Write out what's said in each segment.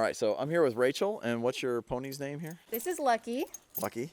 right, so I'm here with Rachel, and what's your pony's name here? This is Lucky. Lucky?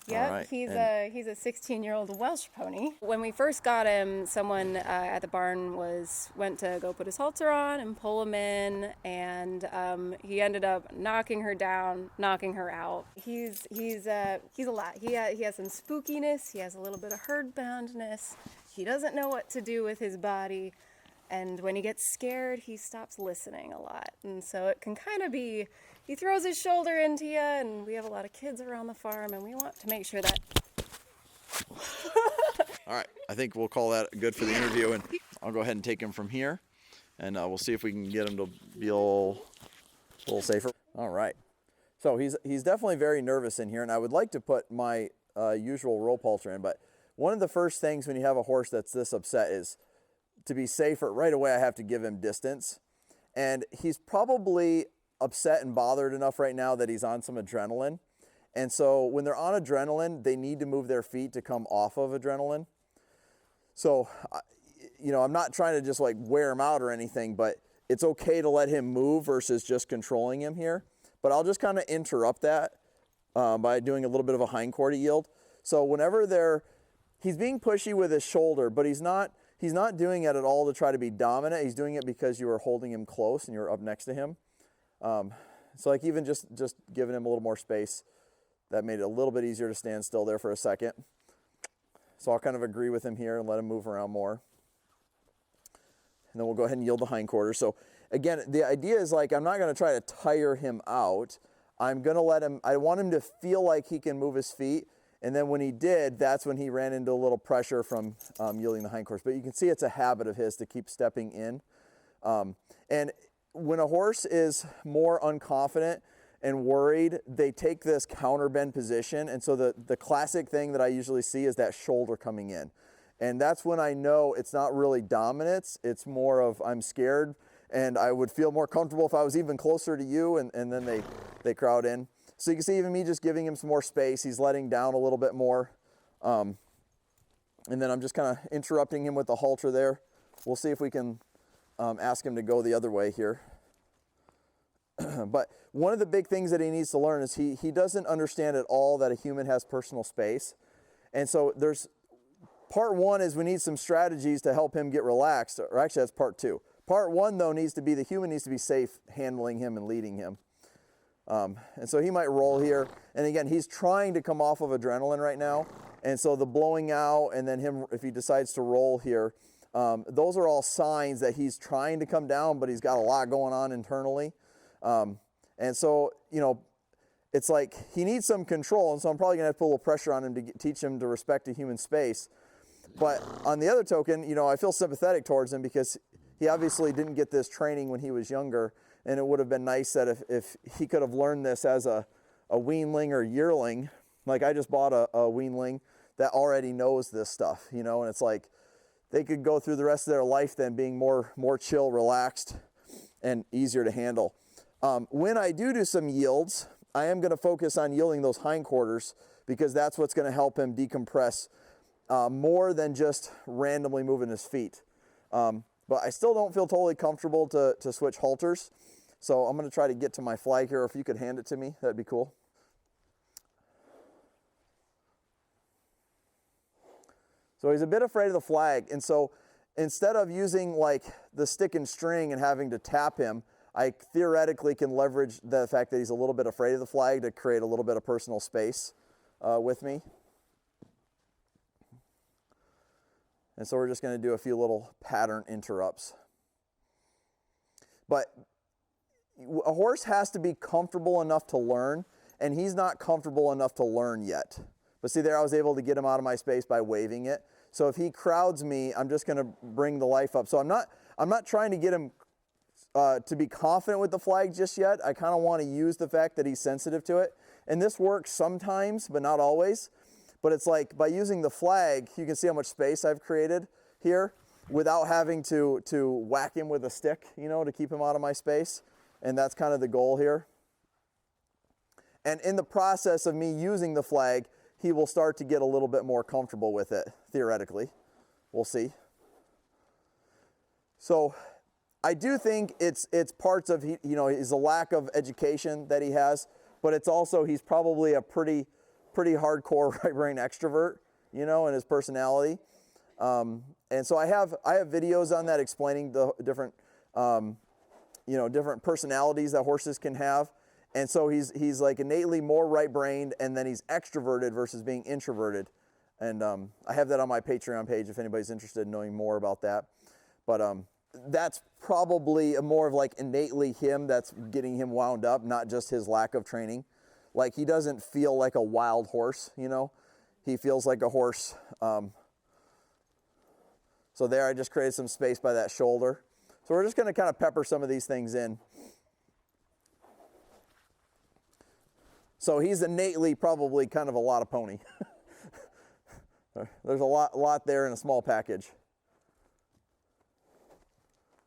Yeah, right. he's a 16-year-old Welsh pony. When we first got him, someone at the barn went to go put his halter on and pull him in, and he ended up knocking her down, knocking her out. He's a lot. He has some spookiness. He has a little bit of herdboundness. He doesn't know what to do with his body, and when he gets scared, he stops listening a lot. And so it can kind of be, he throws his shoulder into you, and we have a lot of kids around the farm, and we want to make sure that... All right, I think we'll call that good for the interview, and I'll go ahead and take him from here, and we'll see if we can get him to be a little safer. All right, so he's definitely very nervous in here, and I would like to put my usual rope halter in, but one of the first things when you have a horse that's this upset is to be safer. Right away, I have to give him distance, and he's probably upset and bothered enough right now that he's on some adrenaline. And so when they're on adrenaline, they need to move their feet to come off of adrenaline. So, you know, I'm not trying to just like wear him out or anything, but it's okay to let him move versus just controlling him here. But I'll just kind of interrupt that by doing a little bit of a hindquarter yield. So whenever he's being pushy with his shoulder, but he's not doing it at all to try to be dominant. He's doing it because you are holding him close and you're up next to him. So like even just giving him a little more space, that made it a little bit easier to stand still there for a second. So I'll kind of agree with him here and let him move around more. And then we'll go ahead and yield the hindquarter. So again, the idea is like, I'm not going to try to tire him out. I'm going to let him, I want him to feel like he can move his feet. And then when he did, that's when he ran into a little pressure from yielding the hindquarters. But you can see it's a habit of his to keep stepping in. And when a horse is more unconfident and worried, they take this counterbend position. And so the classic thing that I usually see is that shoulder coming in. And that's when I know it's not really dominance. It's more of I'm scared and I would feel more comfortable if I was even closer to you, and then they crowd in. So you can see even me just giving him some more space. He's letting down a little bit more. And then I'm just kind of interrupting him with the halter there. We'll see if we can ask him to go the other way here. But one of the big things that he needs to learn is he doesn't understand at all that a human has personal space. And so there's part one is we need some strategies to help him get relaxed. Or actually, that's part two. Part one, though, needs to be the human needs to be safe handling him and leading him. And so he might roll here. And again, he's trying to come off of adrenaline right now. And so the blowing out and then him, if he decides to roll here, those are all signs that he's trying to come down, but he's got a lot going on internally. And so, you know, it's like he needs some control. And so I'm probably going to have to put a little pressure on him to teach him to respect a human space. But on the other token, you know, I feel sympathetic towards him because he obviously didn't get this training when he was younger. And it would have been nice that if he could have learned this as a weanling or yearling, like I just bought a weanling that already knows this stuff, you know, and it's like they could go through the rest of their life then being more chill, relaxed, and easier to handle. When I do some yields, I am going to focus on yielding those hindquarters because that's what's going to help him decompress more than just randomly moving his feet. But I still don't feel totally comfortable to switch halters. So I'm going to try to get to my flag here. If you could hand it to me, that'd be cool. So he's a bit afraid of the flag. And so instead of using like the stick and string and having to tap him, I theoretically can leverage the fact that he's a little bit afraid of the flag to create a little bit of personal space with me. And so we're just going to do a few little pattern interrupts. But a horse has to be comfortable enough to learn, and he's not comfortable enough to learn yet. But see there, I was able to get him out of my space by waving it. So if he crowds me, I'm just going to bring the life up. So I'm not trying to get him to be confident with the flag just yet. I kind of want to use the fact that he's sensitive to it. And this works sometimes, but not always. But it's like by using the flag, you can see how much space I've created here without having to whack him with a stick, you know, to keep him out of my space. And that's kind of the goal here. And in the process of me using the flag, he will start to get a little bit more comfortable with it, theoretically. We'll see. So I do think it's parts of, you know, is a lack of education that he has, but it's also he's probably a pretty hardcore right brain extrovert, you know, in his personality. And so I have videos on that explaining the different, you know, different personalities that horses can have. And so he's like innately more right-brained, and then he's extroverted versus being introverted. And I have that on my Patreon page if anybody's interested in knowing more about that. But that's probably more of like innately him that's getting him wound up, not just his lack of training. Like he doesn't feel like a wild horse, you know. He feels like a horse. So there I just created some space by that shoulder. So we're just going to kind of pepper some of these things in. So he's innately probably kind of a lot of pony. There's a lot there in a small package.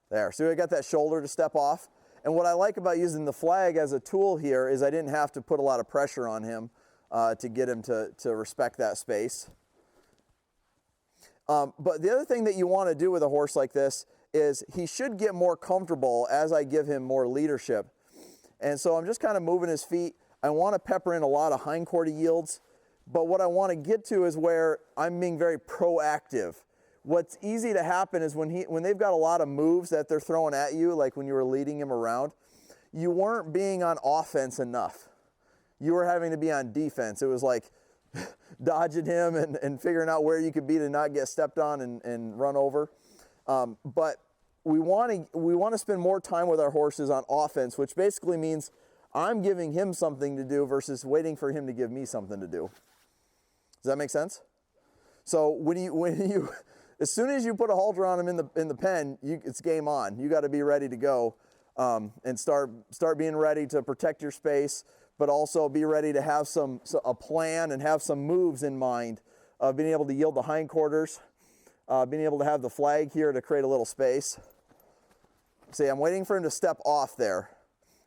There, so I got that shoulder to step off. And what I like about using the flag as a tool here is I didn't have to put a lot of pressure on him to get him to respect that space. But the other thing that you want to do with a horse like this is he should get more comfortable as I give him more leadership. And so I'm just kind of moving his feet. I want to pepper in a lot of hindquarter yields, but what I want to get to is where I'm being very proactive. What's easy to happen is when they've got a lot of moves that they're throwing at you, like when you were leading him around, you weren't being on offense enough. You were having to be on defense. It was like dodging him and figuring out where you could be to not get stepped on and run over. But we want to spend more time with our horses on offense, which basically means I'm giving him something to do versus waiting for him to give me something to do. Does that make sense? So when you as soon as you put a halter on him in the pen, it's game on. You got to be ready to go and start being ready to protect your space, but also be ready to have a plan and have some moves in mind of being able to yield the hindquarters, being able to have the flag here to create a little space. See, I'm waiting for him to step off there.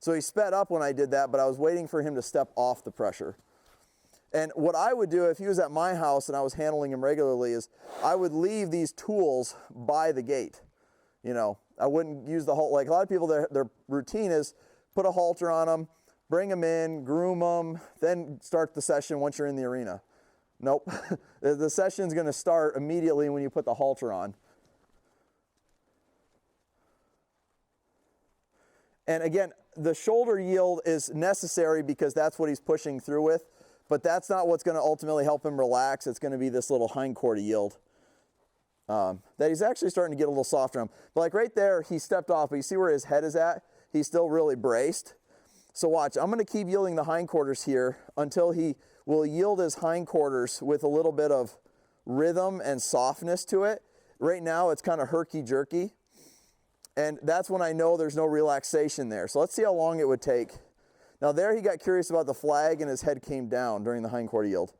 So he sped up when I did that, but I was waiting for him to step off the pressure. And what I would do if he was at my house and I was handling him regularly is I would leave these tools by the gate. You know, I wouldn't use the halter. Like a lot of people, their routine is put a halter on them, bring them in, groom them, then start the session once you're in the arena. Nope. The session's going to start immediately when you put the halter on. And again, the shoulder yield is necessary because that's what he's pushing through with, but that's not what's going to ultimately help him relax. It's going to be this little hindquarter yield that he's actually starting to get a little softer on. But like right there, he stepped off, but you see where his head is at? He's still really braced. So watch, I'm going to keep yielding the hindquarters here until he will yield his hindquarters with a little bit of rhythm and softness to it. Right now, it's kind of herky-jerky. And that's when I know there's no relaxation there. So let's see how long it would take. Now there he got curious about the flag and his head came down during the hindquarter yield.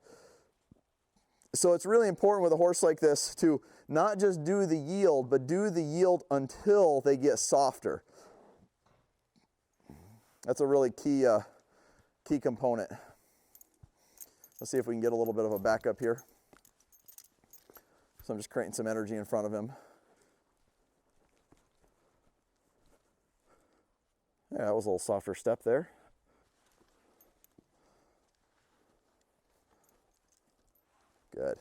So it's really important with a horse like this to not just do the yield, but do the yield until they get softer. That's a really key component. Let's see if we can get a little bit of a backup here. So I'm just creating some energy in front of him. Yeah, that was a little softer step there. Good.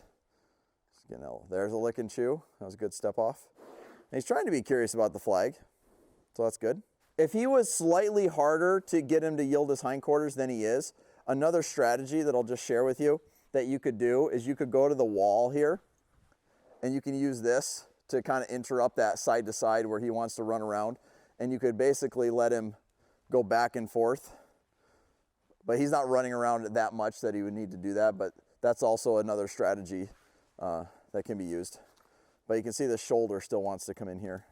Just getting out. There's a lick and chew. That was a good step off. And he's trying to be curious about the flag, so that's good. If he was slightly harder to get him to yield his hindquarters than he is, another strategy that I'll just share with you that you could do is you could go to the wall here, and you can use this to kind of interrupt that side to side where he wants to run around. And you could basically let him go back and forth. But he's not running around that much that he would need to do that, but that's also another strategy that can be used. But you can see the shoulder still wants to come in here.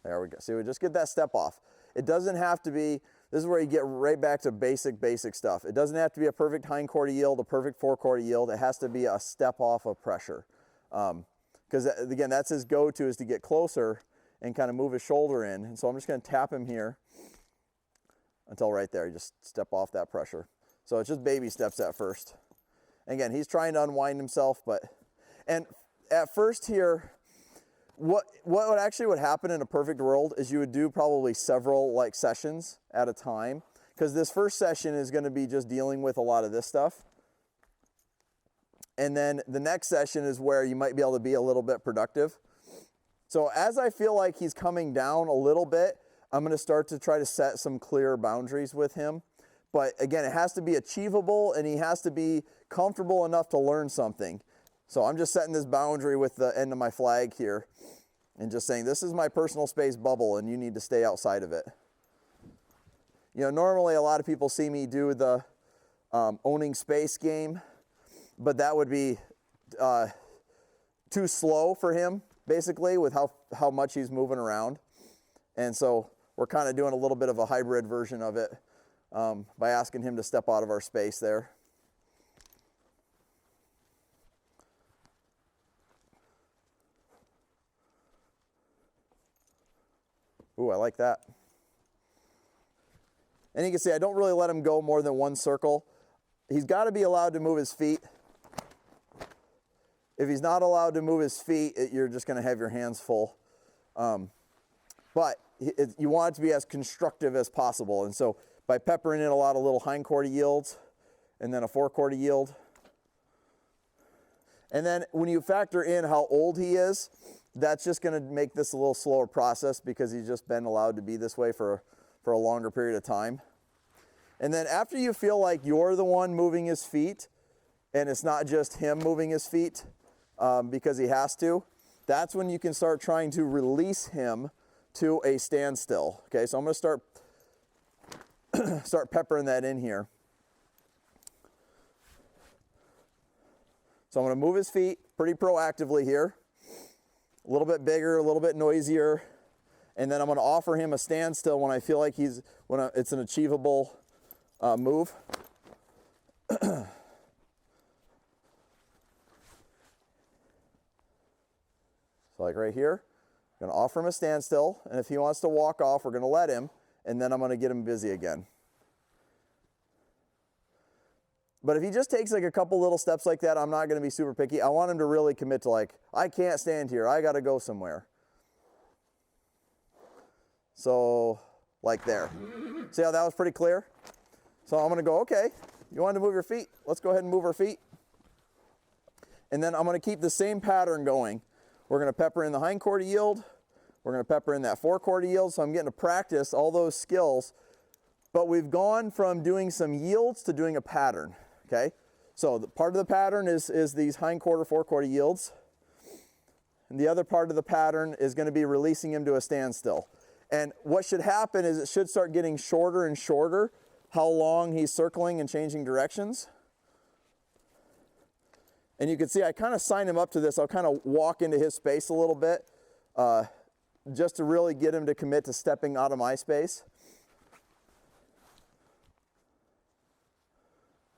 There we go. See, we just get that step off. It doesn't have to be, this is where you get right back to basic stuff. It doesn't have to be a perfect hindquarter yield, a perfect forequarter yield. It has to be a step off of pressure. Because again, that's his go-to, is to get closer and kind of move his shoulder in. And so I'm just going to tap him here until right there. You just step off that pressure. So it's just baby steps at first. And again, he's trying to unwind himself, and at first here, What would happen in a perfect world is you would do probably several like sessions at a time, because this first session is going to be just dealing with a lot of this stuff. And then the next session is where you might be able to be a little bit productive. So as I feel like he's coming down a little bit, I'm going to start to try to set some clear boundaries with him. But again, it has to be achievable and he has to be comfortable enough to learn something. So I'm just setting this boundary with the end of my flag here and just saying, this is my personal space bubble and you need to stay outside of it. You know, normally a lot of people see me do the owning space game, but that would be too slow for him, basically, with how much he's moving around. And so we're kind of doing a little bit of a hybrid version of it by asking him to step out of our space there. Ooh, I like that. And you can see I don't really let him go more than one circle. He's got to be allowed to move his feet. If he's not allowed to move his feet, you're just going to have your hands full. But you want it to be as constructive as possible. And so by peppering in a lot of little hindquarter yields and then a forequarter yield. And then when you factor in how old he is, that's just going to make this a little slower process because he's just been allowed to be this way for a longer period of time. And then after you feel like you're the one moving his feet and it's not just him moving his feet because he has to, that's when you can start trying to release him to a standstill. Okay, so I'm going to start peppering that in here. So I'm going to move his feet pretty proactively here. A little bit bigger, a little bit noisier. And then I'm going to offer him a standstill when I feel like it's an achievable move. So like right here, I'm going to offer him a standstill. And if he wants to walk off, we're going to let him. And then I'm going to get him busy again. But if he just takes like a couple little steps like that, I'm not going to be super picky. I want him to really commit to like, I can't stand here. I got to go somewhere. So like there. See how that was pretty clear? So I'm going to go, okay, you want to move your feet? Let's go ahead and move our feet. And then I'm going to keep the same pattern going. We're going to pepper in the hindquarter yield. We're going to pepper in that forequarter yield. So I'm getting to practice all those skills. But we've gone from doing some yields to doing a pattern. Okay, so the part of the pattern is these hindquarter, forequarter yields. And the other part of the pattern is going to be releasing him to a standstill. And what should happen is it should start getting shorter and shorter how long he's circling and changing directions. And you can see I kind of sign him up to this. I'll kind of walk into his space a little bit just to really get him to commit to stepping out of my space.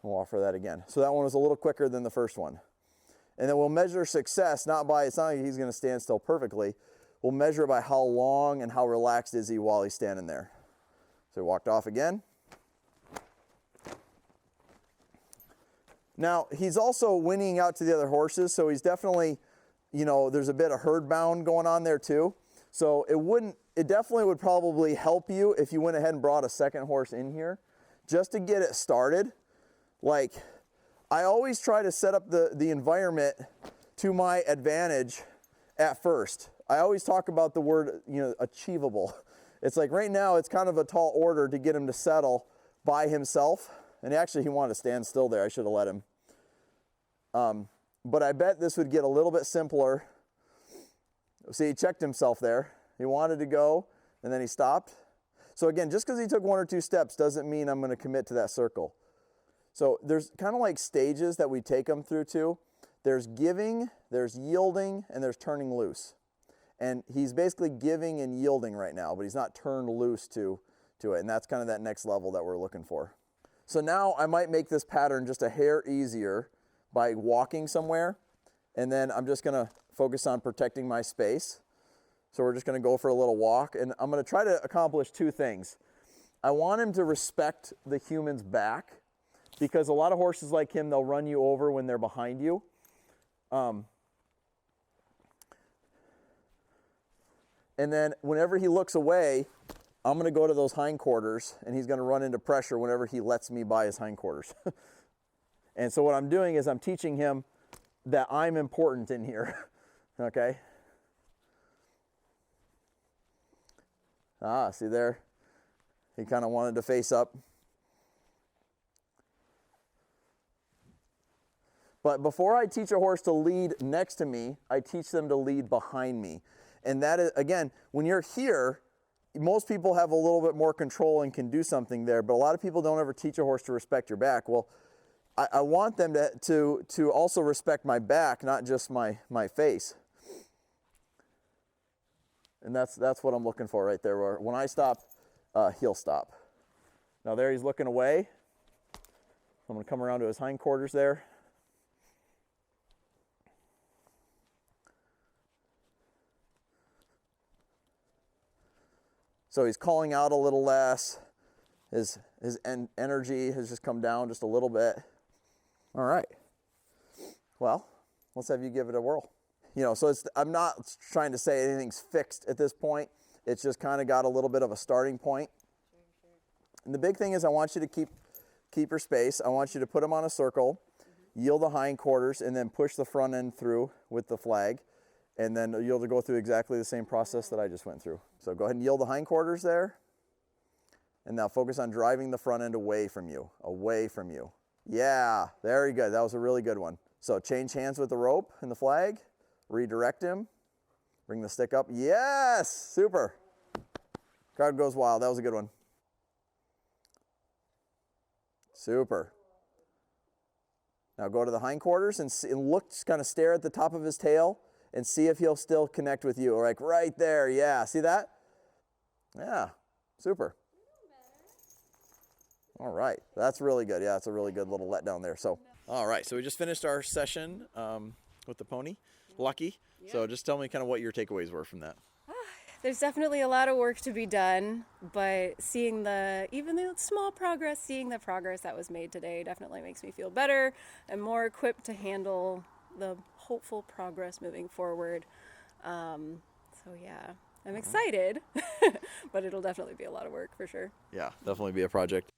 We'll offer that again. So that one was a little quicker than the first one. And then we'll measure success, it's not like he's going to stand still perfectly. We'll measure it by how long and how relaxed is he while he's standing there. So he walked off again. Now, he's also whinnying out to the other horses, so he's definitely, there's a bit of herd bound going on there too. So it definitely would probably help you if you went ahead and brought a second horse in here just to get it started. Like, I always try to set up the environment to my advantage at first. I always talk about the word, achievable. It's like right now it's kind of a tall order to get him to settle by himself. And actually he wanted to stand still there. I should have let him. But I bet this would get a little bit simpler. See, he checked himself there. He wanted to go and then he stopped. So again, just because he took one or two steps doesn't mean I'm going to commit to that circle. So there's kind of like stages that we take them through too. There's giving, there's yielding, and there's turning loose. And he's basically giving and yielding right now, but he's not turned loose to it. And that's kind of that next level that we're looking for. So now I might make this pattern just a hair easier by walking somewhere. And then I'm just going to focus on protecting my space. So we're just going to go for a little walk. And I'm going to try to accomplish two things. I want him to respect the human's back, because a lot of horses like him, they'll run you over when they're behind you. And then whenever he looks away, I'm going to go to those hindquarters, and he's going to run into pressure whenever he lets me by his hindquarters. And so what I'm doing is I'm teaching him that I'm important in here. Okay? Ah, see there? He kind of wanted to face up. But before I teach a horse to lead next to me, I teach them to lead behind me. And that is, again, when you're here, most people have a little bit more control and can do something there, but a lot of people don't ever teach a horse to respect your back. Well, I want them to also respect my back, not just my face. And that's what I'm looking for right there. Where when I stop, he'll stop. Now there he's looking away. I'm going to come around to his hindquarters there. So he's calling out a little less. His energy has just come down just a little bit. All right. Well, let's have you give it a whirl. You know, so I'm not trying to say anything's fixed at this point. It's just kind of got a little bit of a starting point. And the big thing is I want you to keep your space. I want you to put him on a circle, yield the hindquarters, and then push the front end through with the flag. And then you'll go through exactly the same process that I just went through. So go ahead and yield the hindquarters there. And now focus on driving the front end away from you, away from you. Yeah, very good. That was a really good one. So change hands with the rope and the flag. Redirect him. Bring the stick up. Yes, super. Crowd goes wild. That was a good one. Super. Now go to the hindquarters and look, just kind of stare at the top of his tail and see if he'll still connect with you. Like right there, yeah. See that? Yeah, super. All right, that's really good. Yeah, it's a really good little letdown there. So, all right, so we just finished our session with the pony, Lucky. Yeah. So just tell me kind of what your takeaways were from that. There's definitely a lot of work to be done, but seeing even the small progress, seeing the progress that was made today definitely makes me feel better and more equipped to handle the hopeful progress moving forward. So yeah, I'm excited, but it'll definitely be a lot of work for sure. Yeah, definitely be a project.